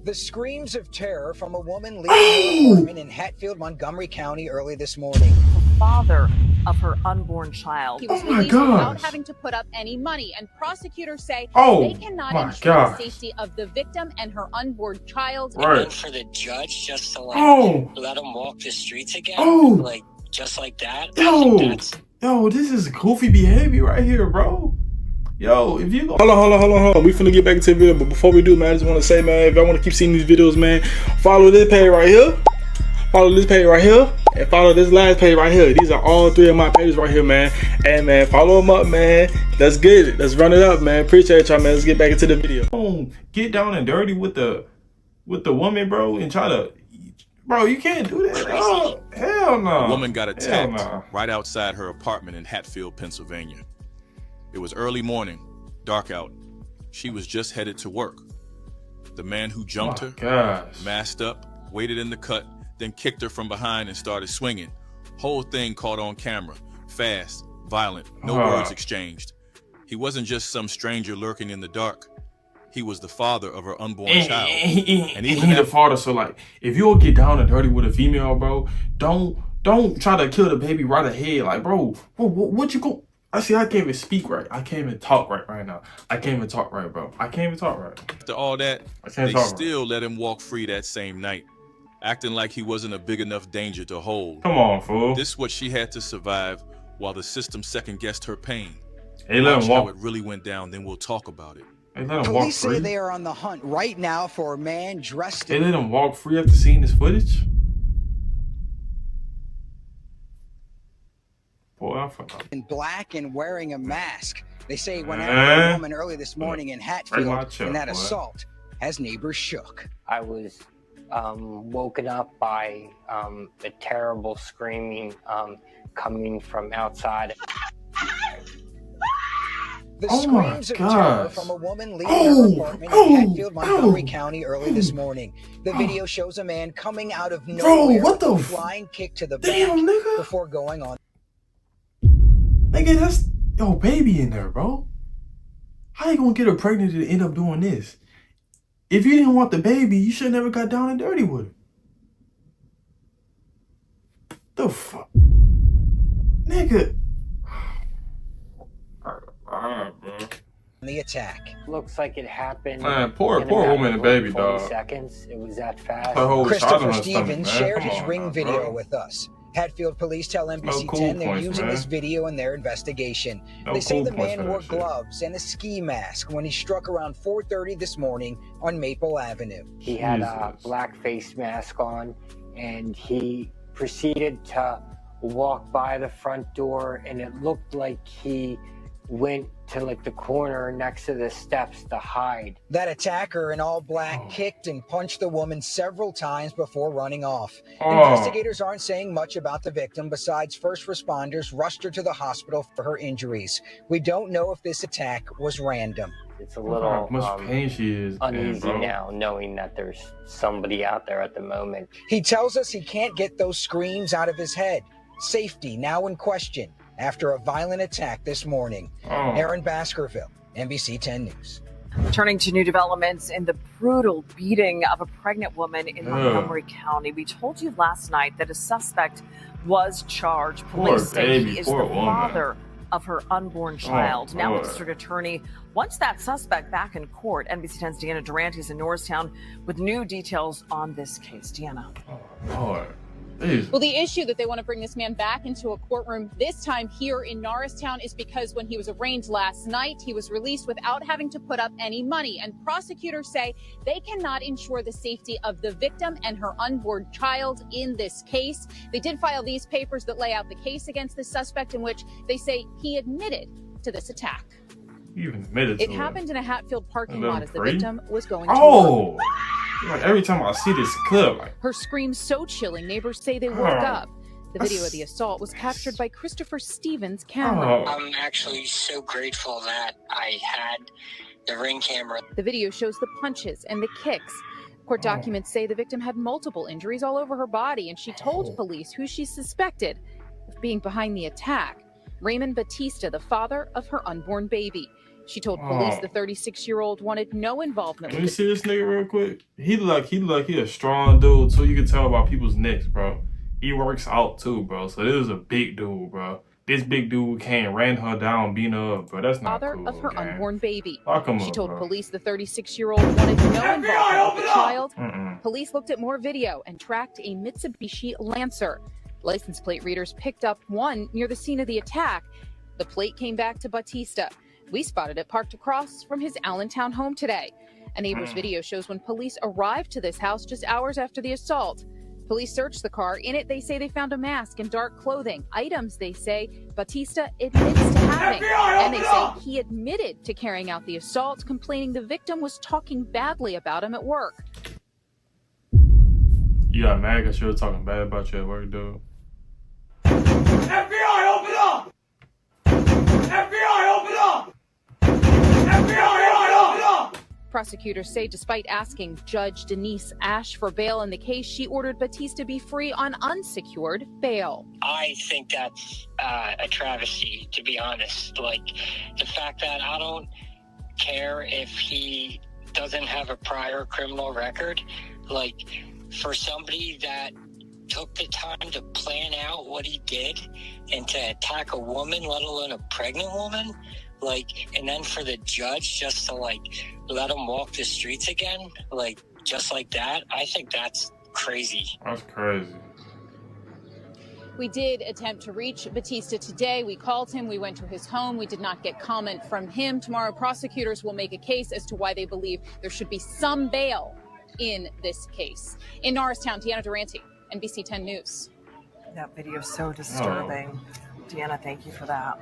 The screams of terror from a woman leaving her apartment in Hatfield, Montgomery County early this morning. The father of her unborn child. He was released without having to put up any money, and prosecutors say they cannot ensure the safety of the victim and her unborn child. Right. For the judge just to let him walk the streets again, just like that. Yo, this is goofy behavior right here, bro. Yo, if you go hold on. We finna get back into the video, but before we do, man, I just want to say, man, if y'all want to keep seeing these videos, man, follow this page right here, follow this page right here, and follow this last page right here. These are all three of my pages right here, man. And man, follow them up, man. Let's get it. Let's run it up, man. Appreciate y'all, man. Let's get back into the video. Get down and dirty with the woman, bro, and try to. Bro, you can't do that. Oh, hell no. A woman got attacked right outside her apartment in Hatfield, Pennsylvania. It was early morning, dark out. She was just headed to work. The man who jumped her, masked up, waited in the cut, then kicked her from behind and started swinging. Whole thing caught on camera. Fast, violent, no words exchanged. He wasn't just some stranger lurking in the dark. He was the father of her unborn child. And even the father, so like, if you'll get down and dirty with a female, bro, don't try to kill the baby right ahead. Like, bro, what you go? I can't even speak right. I can't even talk right now. I can't even talk right, bro. I can't even talk right. After all that, they still let him walk free that same night, acting like he wasn't a big enough danger to hold. Come on, fool. This is what she had to survive while the system second-guessed her pain. Hey, let him walk. How it really went down, then we'll talk about it. Hey, let him Police walk free. say they are on the hunt right now for a man dressed in... They let him walk free after seeing this footage? in black and wearing a mask. They say he went after a woman early this morning in Hatfield, and that assault has neighbors shook. I was woken up by a terrible screaming coming from outside. The screams of terror from a woman leaving her apartment in Hatfield, Montgomery County early this morning. The video shows a man coming out of nowhere with a flying kick to the back before going on. Nigga, that's your baby in there, bro. How you gonna get her pregnant to end up doing this? If you didn't want the baby, you should never got down and dirty with her. The fuck? Nigga. The attack. Looks like it happened. Man, poor woman and baby, dog. Seconds. It was that fast. Christopher Stevens shared his ring video with us. Hatfield police tell NBC 10 they're using this video in their investigation. They say the man wore gloves and a ski mask when he struck around 4:30 this morning on Maple Avenue. He had a black face mask on, and he proceeded to walk by the front door, and it looked like he went to like the corner next to the steps to hide. That attacker in all black kicked and punched the woman several times before running off. Investigators aren't saying much about the victim besides first responders rushed her to the hospital for her injuries. We don't know if this attack was random. It's a little much pain she is uneasy now knowing that there's somebody out there at the moment. He tells us he can't get those screams out of his head. Safety now in question after a violent attack this morning. Aaron Baskerville, NBC 10 News. Turning to new developments in the brutal beating of a pregnant woman in Montgomery County. We told you last night that a suspect was charged. Police say he is the father of her unborn child. Now the district attorney wants that suspect back in court. NBC 10's Deanna Durante is in Norristown with new details on this case. Deanna. Well, the issue that they want to bring this man back into a courtroom this time here in Norristown is because when he was arraigned last night, he was released without having to put up any money. And prosecutors say they cannot ensure the safety of the victim and her unborn child in this case. They did file these papers that lay out the case against the suspect in which they say he admitted to this attack. Even admitted to it happened in a Hatfield parking lot as the victim was going to work. Like every time I see this clip, like... Her screams so chilling, neighbors say they woke up. The video of the assault was captured by Christopher Stevens' camera. I'm actually so grateful that I had the Ring camera. The video shows the punches and the kicks. Court documents say the victim had multiple injuries all over her body, and she told police who she suspected of being behind the attack. Raymond Batista, the father of her unborn baby. She told police the 36-year-old wanted no involvement Let with me see this nigga real quick. He a strong dude too. You can tell by people's necks, bro. He works out too, bro. So this is a big dude, bro. This big dude ran her down, beating her up, bro. That's not father cool, of her unborn baby. She told bro. police the 36-year-old wanted no involvement with the child. Police looked at more video and tracked a Mitsubishi Lancer. License plate readers picked up one near the scene of the attack. The plate came back to Batista. We spotted it parked across from his Allentown home today. A neighbor's video shows when police arrived to this house just hours after the assault. Police searched the car. In it, they say they found a mask and dark clothing, items they say Batista admits to having. And they say he admitted to carrying out the assault, complaining the victim was talking badly about him at work. You got mad because she was talking bad about you at work, dude. FBI, open up! FBI, open up! FBI, open up! Prosecutors say despite asking Judge Denise Ash for bail in the case, she ordered Batista be free on unsecured bail. I think that's a travesty, to be honest. Like, the fact that I don't care if he doesn't have a prior criminal record, like, for somebody that took the time to plan out what he did and to attack a woman, let alone a pregnant woman, like, and then for the judge just to, like, let him walk the streets again, like, just like that, I think that's crazy. That's crazy. We did attempt to reach Batista today. We called him. We went to his home. We did not get comment from him. Tomorrow, prosecutors will make a case as to why they believe there should be some bail in this case. In Norristown, Deanna Durante, NBC 10 News. That video is so disturbing. Deanna, thank you for that.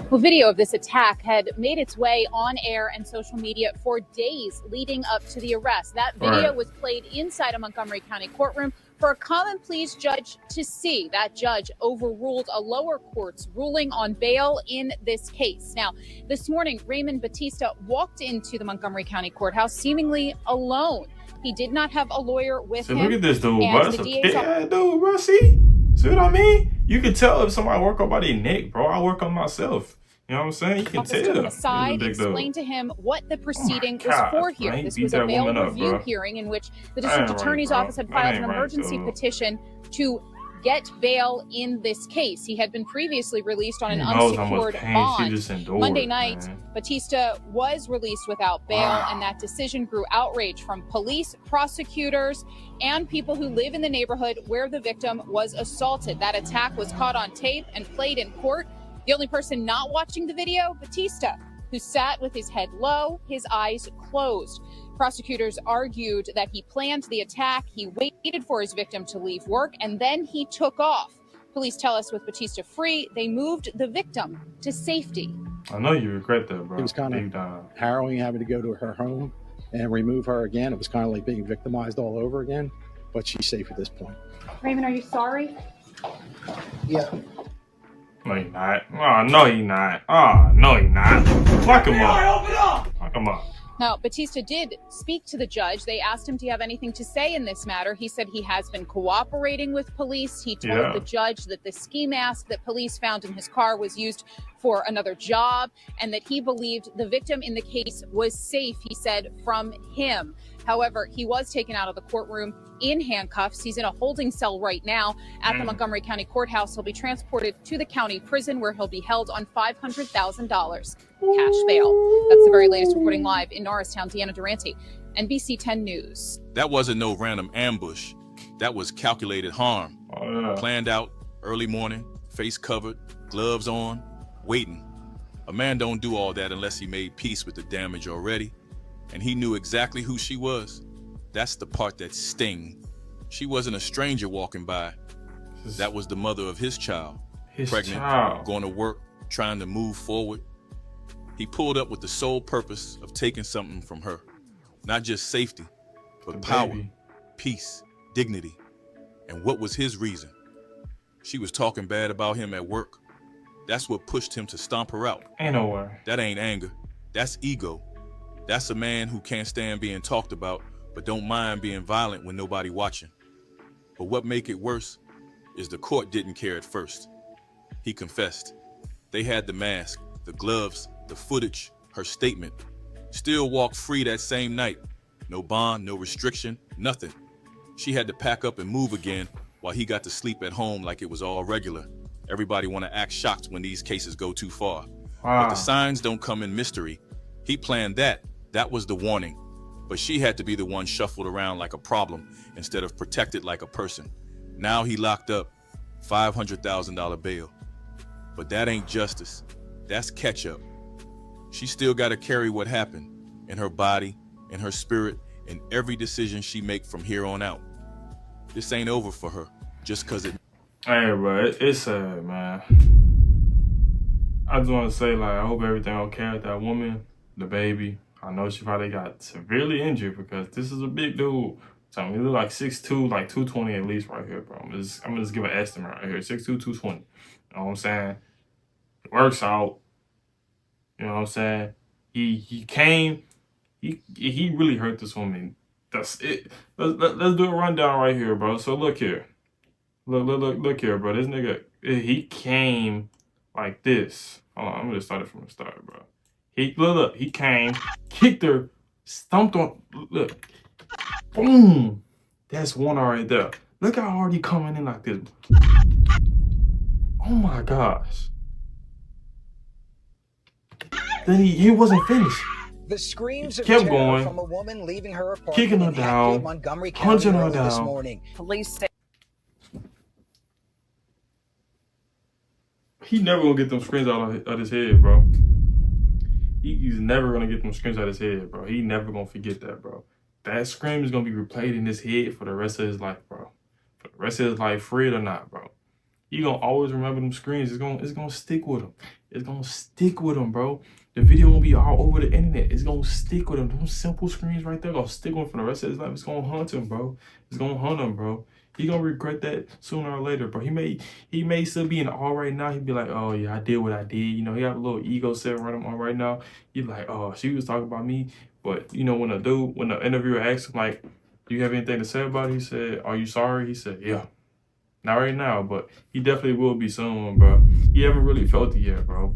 Well, video of this attack had made its way on air and social media for days leading up to the arrest. That video was played inside a Montgomery County courtroom for a common pleas judge to see. That judge overruled a lower court's ruling on bail in this case. Now, this morning, Raymond Batista walked into the Montgomery County courthouse seemingly alone. He did not have a lawyer with him. Look at this dude, bro. That's a big dude, bro. See what I mean? You can tell if somebody work up by their neck, bro. I work on myself. You know what I'm saying? You can tell. Took him aside, explained to him what the proceeding was for here. Man, this was a bail review hearing in which the district attorney's office had filed an emergency petition to get bail in this case. He had been previously released on an unsecured bond. Monday night, Batista was released without bail, and that decision grew outrage from police, prosecutors, and people who live in the neighborhood where the victim was assaulted. That attack was caught on tape and played in court. The only person not watching the video, Batista, who sat with his head low, his eyes closed. Prosecutors argued that he planned the attack, he waited for his victim to leave work, and then he took off. Police tell us with Batista free, they moved the victim to safety. I know you regret that, bro. It was kind of harrowing having to go to her home and remove her again. It was kind of like being victimized all over again, but she's safe at this point. Raymond, are you sorry? Yeah. No, you're not. Oh, no, you're not. Oh, no, you're not. Lock him up. Lock him up. Now, Batista did speak to the judge. They asked him, do you have anything to say in this matter? He said he has been cooperating with police. He told the judge that the ski mask that police found in his car was used for another job and that he believed the victim in the case was safe, he said, from him. However, he was taken out of the courtroom in handcuffs. He's in a holding cell right now at the Montgomery County Courthouse. He'll be transported to the county prison where he'll be held on $500,000 cash bail. That's the very latest reporting live in Norristown. Deanna Durante, NBC 10 News. That wasn't no random ambush. That was calculated harm. Planned out, early morning, face covered, gloves on, waiting. A man don't do all that unless he made peace with the damage already. And he knew exactly who she was. That's the part that sting. She wasn't a stranger walking by. That was the mother of his child. Pregnant, going to work, trying to move forward. He pulled up with the sole purpose of taking something from her. Not just safety, but power, peace, dignity. And what was his reason? She was talking bad about him at work. That's what pushed him to stomp her out. Ain't no way. That ain't anger. That's ego. That's a man who can't stand being talked about, but don't mind being violent when nobody watching. But what make it worse is the court didn't care at first. He confessed. They had the mask, the gloves, the footage, her statement. Still walked free that same night. No bond, no restriction, nothing. She had to pack up and move again while he got to sleep at home like it was all regular. Everybody want to act shocked when these cases go too far. But the signs don't come in mystery. He planned that. That was the warning. But she had to be the one shuffled around like a problem instead of protected like a person. Now he locked up, $500,000 bail. But that ain't justice. That's catch-up. She still got to carry what happened in her body, in her spirit, in every decision she make from here on out. This ain't over for her just because it... Hey, bro, it's sad, man. I just want to say, like, I hope everything okay with that woman, the baby. I know she probably got severely injured because this is a big dude. So, I mean, he look like 6'2", like 220 at least right here, bro. I'm gonna just give an estimate right here. 6'2", 220. You know what I'm saying? It works out. You know what I'm saying? He came, he really hurt this woman. That's it. Let's do a rundown right here, bro. So look here. Look here, bro. This nigga, he came like this. Hold on, I'm gonna start it from the start, bro. Look, he came, kicked her, stomped on, look, boom. That's one right there. Look how hard he coming in like this. Oh my gosh. Then he wasn't finished. The screams of kept terror going, from a woman leaving her apartment kicking her in down, Hatfield, Montgomery County punching her early this down. morning. Police say He never gonna get them screams out of his head, bro. He's never gonna get them screams out of his head, bro. He never gonna forget that, bro. That scream is gonna be replayed in his head for the rest of his life, bro. For the rest of his life, free it or not, bro. He gonna always remember them screams. It's gonna stick with him. It's gonna stick with him, bro. The video won't be all over the internet. It's gonna stick with him. Those simple screams right there gonna stick with him for the rest of his life. It's gonna haunt him, bro. It's gonna haunt him, bro. He gonna regret that sooner or later, bro. He may still be in awe right now. He'd be like, oh yeah, I did what I did. You know, he have a little ego set running him on right now. He'd like, oh, she was talking about me. But you know, when the interviewer asked him like, do you have anything to say about it? He said, are you sorry? He said, yeah. Not right now, but he definitely will be soon, bro. He haven't really felt it yet, bro.